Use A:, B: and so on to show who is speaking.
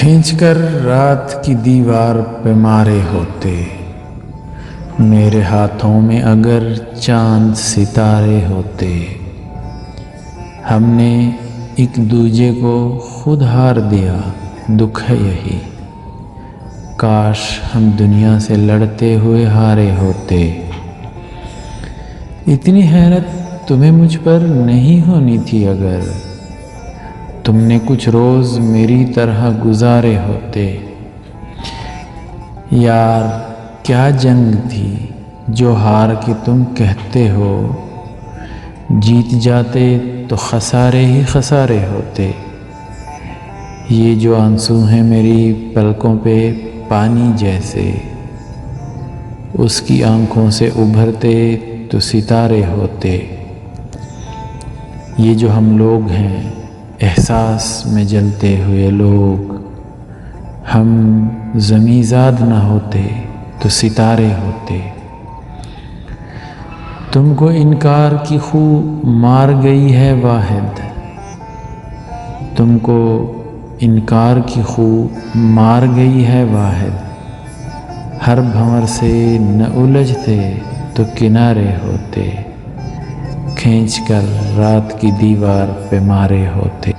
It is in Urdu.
A: کھینچ کر رات کی دیوار پہ مارے ہوتے، میرے ہاتھوں میں اگر چاند ستارے ہوتے۔ ہم نے ایک دوجے کو خود ہار دیا، دکھ ہے یہی، کاش ہم دنیا سے لڑتے ہوئے ہارے ہوتے۔ اتنی حیرت تمہیں مجھ پر نہیں ہونی تھی اگر تم نے کچھ روز میری طرح گزارے ہوتے۔ یار کیا جنگ تھی جو ہار کے تم کہتے ہو، جیت جاتے تو خسارے ہی خسارے ہوتے۔ یہ جو آنسو ہیں میری پلکوں پہ پانی جیسے، اس کی آنکھوں سے ابھرتے تو ستارے ہوتے۔ یہ جو ہم لوگ ہیں احساس میں جلتے ہوئے لوگ، ہم زمیں زاد نہ ہوتے تو ستارے ہوتے۔ تم کو انکار کی خو مار گئی ہے واحد، تم کو انکار کی خو مار گئی ہے واحد۔ ہر بھنور سے نہ الجھتے تو کنارے ہوتے، کھینچ کر رات کی دیوار پہ مارے ہوتے۔